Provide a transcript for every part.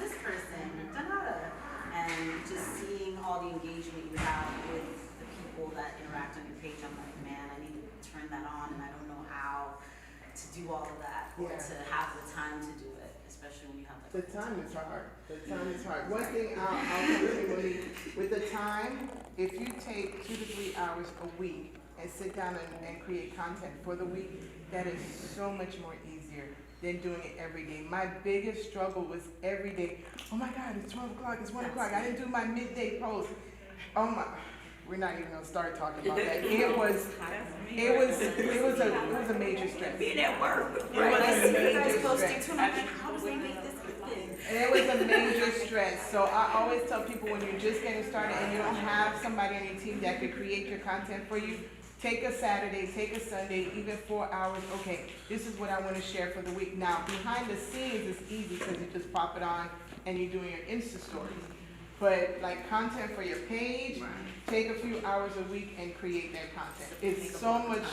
this person, da-da-da. And just seeing all the engagement you have with the people that interact on your page, I'm like, man, I need to turn that on, and I don't know how to do all of that, or to have the time to do it, especially when you have the time is hard. The time is hard. One thing I'll really, with the time, if you take 2 to 3 hours a week and sit down and create content for the week, that is so much more easier than doing it every day. My biggest struggle was every day. Oh my God, it's 12 o'clock, it's 1 o'clock. I didn't do my midday post. Oh my, we're not even gonna start talking about that. It was a major stress. Being at work. It was a major stress. too, and I'm like, how does they make this happen? And it was a major stress. So I always tell people, when you're just getting started and you don't have somebody on your team that could create your content for you, take a Saturday, take a Sunday, even 4 hours. Okay, this is what I want to share for the week. Now, behind the scenes is easy because you just pop it on and you're doing your Insta stories. But like content for your page, take a few hours a week and create that content. It's so much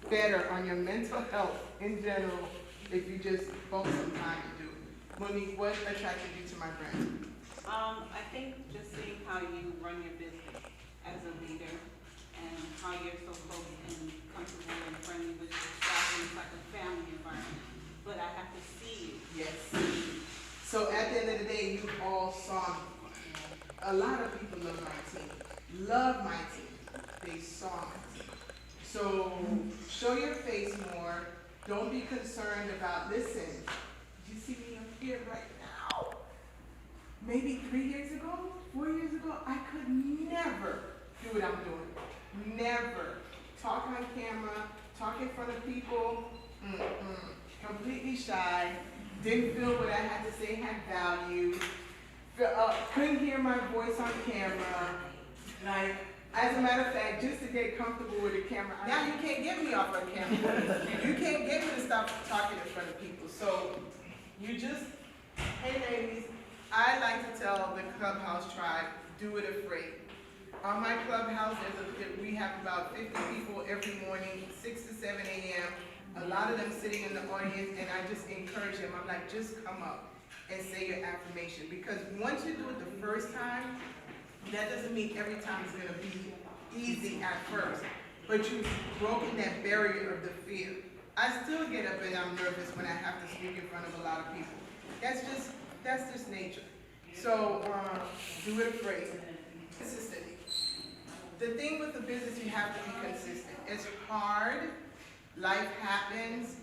better on your mental health in general if you just book some time to do it. Monique, what attracted you to my brand? I think just seeing how you run your business as a leader and how you're so close and comfortable and friendly with your staff, and it's like a family environment. But I have to see you. Yes. So at the end of the day, you all saw me. A lot of people love my team. Love my team. They saw me. So show your face more. Don't be concerned about, listen, you see me up here right now. Maybe 3 years ago, 4 years ago, I could never do what I'm doing. Never. Talk on camera, talk in front of people, completely shy, didn't feel what I had to say had value, couldn't hear my voice on camera. Like, as a matter of fact, just to get comfortable with the camera, now you can't get me off on camera. You can't get me to stop talking in front of people. So you just, hey ladies, I like to tell the Clubhouse tribe, do it afraid. On my Clubhouse, we have about 50 people every morning, 6 to 7 a.m. A lot of them sitting in the audience, and I just encourage them. I'm like, just come up and say your affirmation. Because once you do it the first time, that doesn't mean every time it's gonna be easy at first. But you've broken that barrier of the fear. I still get up and I'm nervous when I have to speak in front of a lot of people. That's just nature. So do it afraid. Consistently. The thing with the business, you have to be consistent. It's hard, life happens,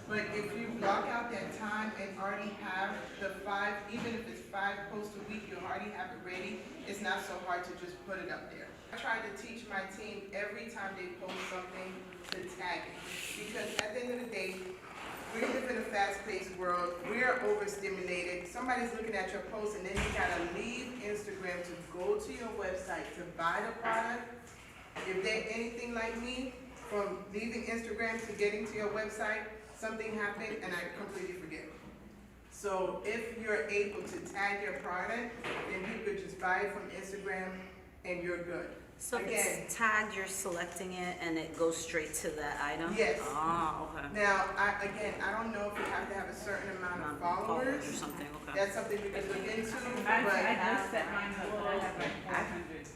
but if you block out that time and already have the 5, even if it's 5 posts a week, you already have it ready, it's not so hard to just put it up there. I try to teach my team every time they post something to tag it, because at the end of the day, we live in a fast-paced world. We're overstimulated. Somebody's looking at your post, and then you gotta leave Instagram to go to your website to buy the product. If they're anything like me, from leaving Instagram to getting to your website, something happened and I completely forget. So if you're able to tag your product, then you could just buy it from Instagram and you're good. So again, if it's tagged, you're selecting it and it goes straight to that item? Yes. Oh, okay. Now, I don't know if you have to have a certain amount of followers. Or something, okay. That's something we could look into, I but, just set mine up, but I have like 400.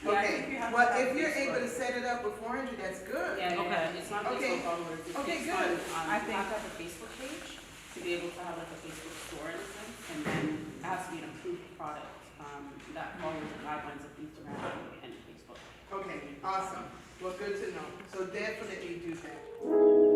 okay. Well, if you're able to set it up with 400, that's good. Yeah, Okay. it's not just Okay. for followers. It Okay, takes good. time. I think I have a Facebook page to be able to have like a Facebook store in a sense, and then it has to be an approved product that follows the guidelines of Instagram and Facebook. Okay, awesome. Well, good to know. So definitely do that.